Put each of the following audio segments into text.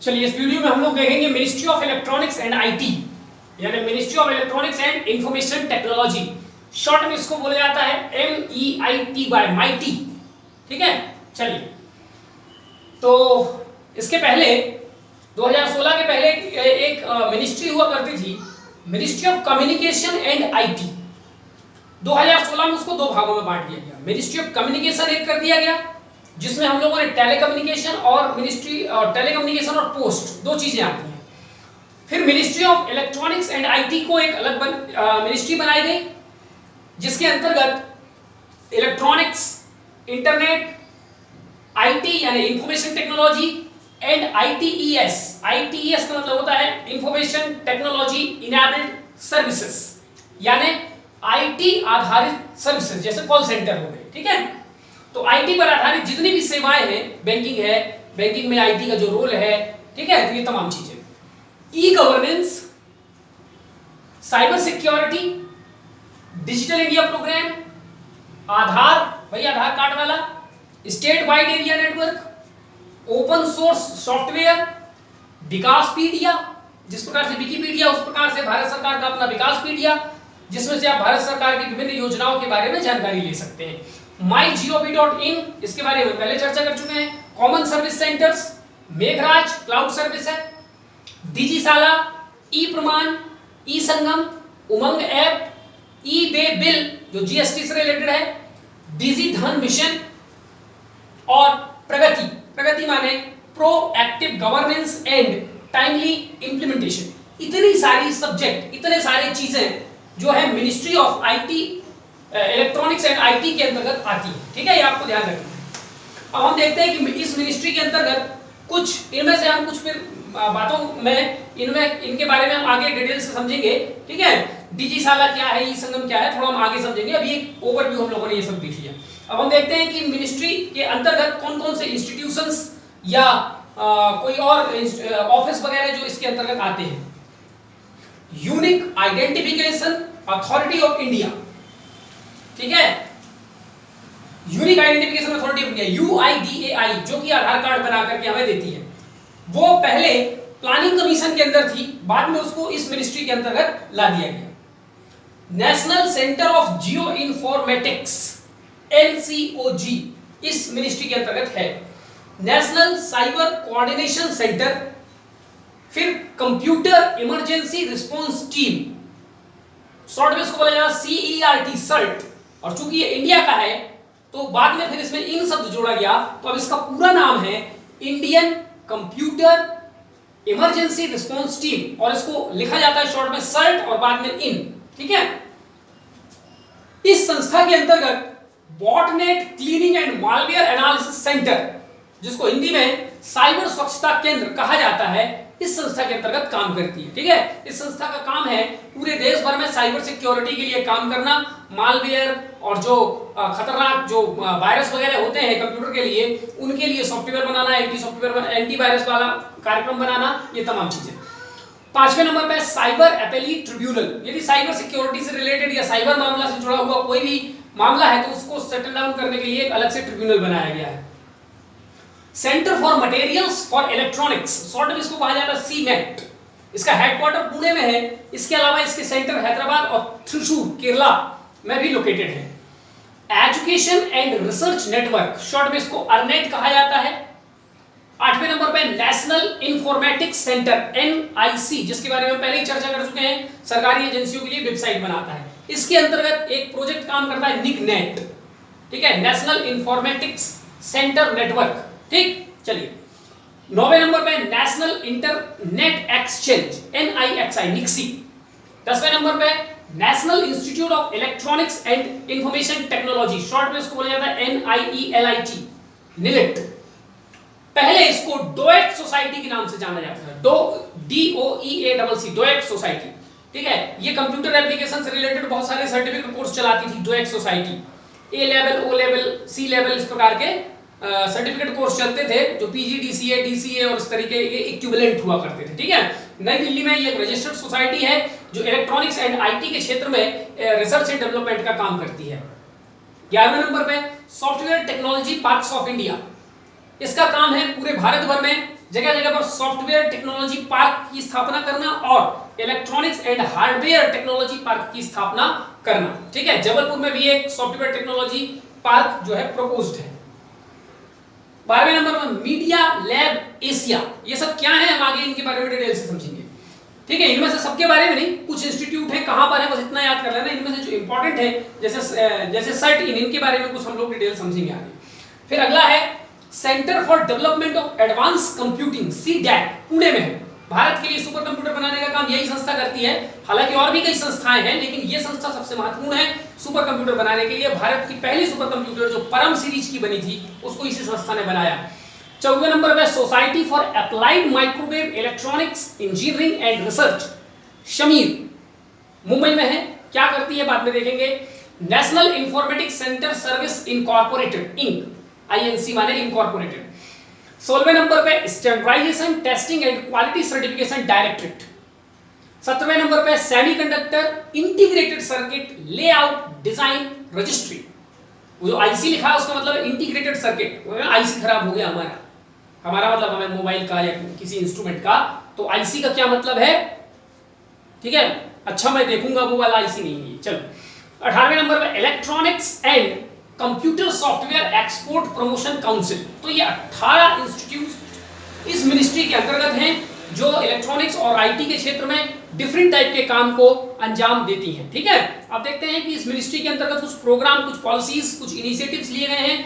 चलिए इस वीडियो में हम लोग देखेंगे ministry of electronics and IT, यानी ministry of electronics and information technology. Short में इसको बोला जाता है MEITY, माइटी। ठीक है, चलिए तो इसके पहले 2016 के पहले एक मिनिस्ट्री हुआ करती थी, ministry of communication and IT. 2016 में उसको दो भागों में बांट दिया गया। मिनिस्ट्री ऑफ कम्युनिकेशन एक कर दिया गया, जिसमें हम लोगों ने टेलीकम्युनिकेशन और मिनिस्ट्री टेलीकम्युनिकेशन और पोस्ट दो चीजें आती हैं। फिर ministry of electronics and IT को एक अलग मिनिस्ट्री बनाई गई, जिसके अंतर्गत इलेक्ट्रॉनिक्स, इंटरनेट, आईटी यानी information technology and ITES। ITES का मतलब होता है इंफॉर्मेशन टेक्नोलॉजी इनेबल्ड सर्विसेज, यानी आईटी आधारित सर्विसेज, जैसे कॉल सेंटर हो गए। ठीक है, तो आईटी पर आधारित जितनी भी सेवाएं हैं, बैंकिंग है, बैंकिंग में आईटी का जो रोल है, ठीक है, तो ये तमाम चीजें। E governance, cyber security, digital India program, Aadhaar, भाई आधार कार्ड वाला, state wide area network, open source software, Vikaspedia, जिस प्रकार से विकिपीडिया उस प्रकार से भारत सरकार का अपना विकासपीडिया, जिसमें से आप भारत सरकार की विभिन्न योजनाओं के बारे में जानकारी ले सकते हैं। mygov.in, इसके बारे में पहले चर्चा कर चुके हैं। Common service centres, Meghraj cloud service है, डिजिशाला, ई प्रमाण, ई संगम, उमंग ऐप, ई बे बिल जो जीएसटी से रिलेटेड है, डिजी धन मिशन और प्रगति। प्रगति माने proactive governance and timely implementation. इतनी सारी सब्जेक्ट, इतने सारी चीजें जो है ministry of IT, electronics and IT के अंतर्गत आती है। ठीक है, ये आपको ध्यान रखना है। अब हम देखते हैं कि इस मिनिस्ट्री के अंतर्गत कुछ इनमें से हम कुछ फिर बातों में इनके बारे में हम आगे डिटेल से समझेंगे। ठीक है, डिजिशाला क्या है, ई संगम क्या है, थोड़ा हम आगे समझेंगे। अभी एक ओवरव्यू हम लोगों ने ये सब देख लिया। अब हम देखते हैं कि मिनिस्ट्री के अंतर्गत कौन कौन से इंस्टीट्यूशंस या कोई और ऑफिस वगैरह जो इसके अंतर्गत आते हैं। Unique identification authority of India, ठीक है, unique identification authority of India UIDAI, जो कि आधार कार्ड बना करके हमें देती है। वो पहले प्लानिंग कमीशन के अंदर थी, बाद में उसको इस मिनिस्ट्री के अंतर्गत ला दिया गया। National centre of geo informatics NCOG इस मिनिस्ट्री के अंतर्गत है। नेशनल साइबर कोऑर्डिनेशन सेंटर, फिर computer emergency response team, short में इसको बोला जाएगा CERT, सर्ट। और चूंकि ये इंडिया का है तो बाद में फिर इसमें इन शब्द जोड़ा गया, तो अब इसका पूरा नाम है Indian computer emergency response team, और इसको लिखा जाता है शॉर्ट में सर्ट और बाद में इन। ठीक है, इस संस्था के अंतर्गत botnet cleaning and malware analysis centre, जिसको हिंदी में साइबर स्वच्छता केंद्र कहा जाता है, इस संस्था के अंतर्गत काम करती है। ठीक है, इस संस्था का काम है पूरे देश भर में साइबर सिक्योरिटी के लिए काम करना, मालवेयर और जो खतरनाक जो वायरस वगैरह होते हैं कंप्यूटर के लिए, उनके लिए सॉफ्टवेयर बनाना, एंटीवायरस वाला कार्यक्रम बनाना, ये तमाम चीजें। 5वें नंबर पे साइबर अपील ट्रिब्यूनल, यदि साइबर सिक्योरिटी से रिलेटेड या साइबर मामला से जुड़ा हुआ कोई भी मामला है तो उसको सेटल डाउन करने के लिए एक अलग से ट्रिब्यूनल बनाया गया है। Centre for materials for electronics, short में इसको कहा जाता है CMET, इसका हेडक्वार्टर पुणे में है। इसके अलावा इसके सेंटर हैदराबाद और थ्रिशूर केरला में भी लोकेटेड है। Education and research network, short में इसको ARNET कहा जाता है। 8वें नंबर पे नेशनल इंफॉर्मेटिक्स सेंटर NIC, जिसके बारे में पहले ही चर्चा कर चुके हैं, सरकारी एजेंसियों के लिए वेबसाइट बनाता है। इसके अंतर्गत एक प्रोजेक्ट काम करता है NICNET, ठीक है, नेशनल इंफॉर्मेटिक्स सेंटर नेटवर्क। ठीक, चलिए 9वें नंबर पे नेशनल इंटरनेट एक्सचेंज NIXI। 10वें नंबर पे national institute of electronics and information technology, short में इसको बोला जाता है NIELIT। पहले इसको डोएट सोसाइटी के नाम से जाना जाता है, DOEACC, डोएट सोसाइटी। ठीक है, ये कंप्यूटर एप्लीकेशन से रिलेटेड बहुत सारे सर्टिफिकेट कोर्स चलाती थी DOEACC society. A level, O level, C level, इस प्रकार के सर्टिफिकेट कोर्स चलते थे, जो PG, DCA, DCA और इस तरीके के इक्विवेलेंट हुआ करते थे। ठीक है, नई दिल्ली में ये रजिस्टर्ड सोसाइटी है जो इलेक्ट्रॉनिक्स एंड आईटी के क्षेत्र में रिसर्च एंड डेवलपमेंट का काम करती है। 11वें नंबर पे software technology parks of India, इसका काम है पूरे भारत भर में जगह जगह पर सॉफ्टवेयर टेक्नोलॉजी पार्क की स्थापना करना और electronics and hardware technology park की स्थापना करना। ठीक है, जबलपुर में भी एक सॉफ्टवेयर टेक्नोलॉजी पार्क जो है प्रपोज्ड है। 12वें नंबर पर मीडिया लैब एशिया, ये सब क्या है हम आगे इनके बारे में डिटेल से समझेंगे। ठीक है, इनमें से सबके बारे में नहीं, कुछ इंस्टीट्यूट है कहां पर है बस इतना याद कर लेना। इनमें से जो इंपॉर्टेंट है जैसे सर्ट इनके बारे में कुछ हम लोग डिटेल समझेंगे आगे। फिर अगला है centre for development of advance computing, CDAC, Pune में है। भारत के लिए सुपर कंप्यूटर बनाने का काम यही संस्था करती है। हालांकि और भी कई संस्थाएं हैं लेकिन ये संस्था सबसे महत्वपूर्ण है सुपर कंप्यूटर बनाने के लिए। भारत की पहली सुपर कंप्यूटर जो परम सीरीज की बनी थी उसको इसी संस्था ने बनाया। 14वें नंबर पर society for applied microwave electronics engineering and research, SAMEER, Mumbai में है। क्या करती है बाद में देखेंगे। National informatics center service incorporated, inc, INC माने इनकॉर्पोरेटेड। 16वें नंबर पे standardization testing and quality certification directorate. 17वें नंबर पे semiconductor integrated circuit layout design registry. वो जो IC लिखा है उसका मतलब इंटीग्रेटेड सर्किट। IC खराब हो गया हमारा मतलब हमें मोबाइल का या किसी इंस्ट्रूमेंट का, तो IC का क्या मतलब है। ठीक है, अच्छा मैं देखूंगा वो वाला IC नहीं है। चलो 18वें नंबर पे electronics and computer software export promotion council. तो ये 18 इंस्टीट्यूट इस मिनिस्ट्री के अंतर्गत हैं जो इलेक्ट्रॉनिक्स और IT के क्षेत्र में डिफरेंट टाइप के काम को अंजाम देती हैं। ठीक है, आप देखते हैं कि इस मिनिस्ट्री के अंतर्गत कुछ प्रोग्राम, कुछ पॉलिसीज, कुछ इनिशिएटिव्स लिए गए हैं।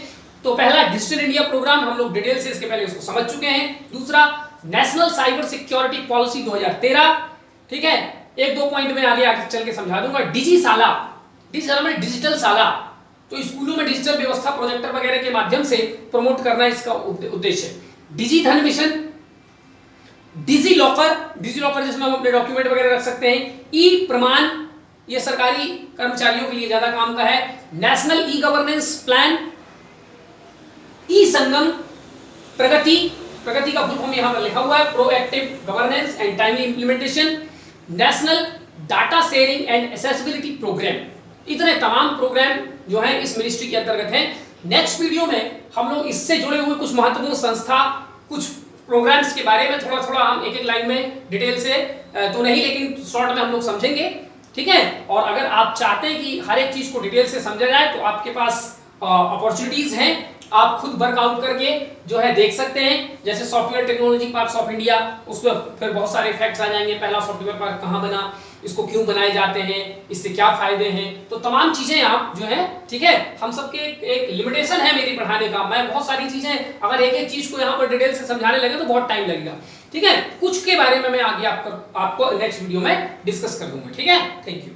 तो पहला डिजिटल इंडिया प्रोग्राम, हम लोग डिटेल से इसके पहले उसको समझ चुके हैं। दूसरा नेशनल साइबर सिक्योरिटी पॉलिसी 2013। ठीक है, एक दो पॉइंट में आगे चल के समझा दूंगा। डिजिसाला में डिजिटल साला, तो स्कूलों में डिजिटल व्यवस्था प्रोजेक्टर वगैरह के माध्यम से प्रमोट करना इसका उद्देश्य है। डिजी धन मिशन, डिजी लॉकर जिसमें हम अपने डॉक्यूमेंट वगैरह रख सकते हैं। ई प्रमाण, ये सरकारी कर्मचारियों के लिए ज्यादा काम का है। National e governance plan, e Sangam, Pragati का फुल फॉर्म यहां पर लिखा हुआ है, proactive governance and timely implementation. National data sharing and accessibility program. इतने तमाम प्रोग्राम जो हैं इस मिनिस्ट्री के अंतर्गत हैं। नेक्स्ट वीडियो में हम लोग इससे जुड़े हुए कुछ महत्वपूर्ण संस्था, कुछ प्रोग्राम्स के बारे में थोड़ा हम एक लाइन में डिटेल से तो नहीं लेकिन शॉर्ट में हम लोग समझेंगे। ठीक है, और अगर आप चाहते हैं कि हर एक चीज को डिटेल से समझा जाए तो आपके पास अपॉर्चुनिटीज हैं, आप खुद वर्कआउट करके जो है देख सकते हैं। जैसे software technology parks of India, उसमें फिर बहुत सारे फैक्ट्स आ जाएंगे। पहला सॉफ्टवेयर पार्क कहाँ बना, इसको क्यों बनाए जाते हैं, इससे क्या फायदे हैं, तो तमाम चीजें आप जो है। ठीक है, हम सबके एक लिमिटेशन है मेरी पढ़ाने का, मैं बहुत सारी चीजें अगर एक एक चीज को यहाँ पर डिटेल से समझाने लगे तो बहुत टाइम लगेगा। ठीक है, कुछ के बारे में मैं आगे आपको नेक्स्ट वीडियो में डिस्कस कर दूंगा। ठीक है, थैंक यू।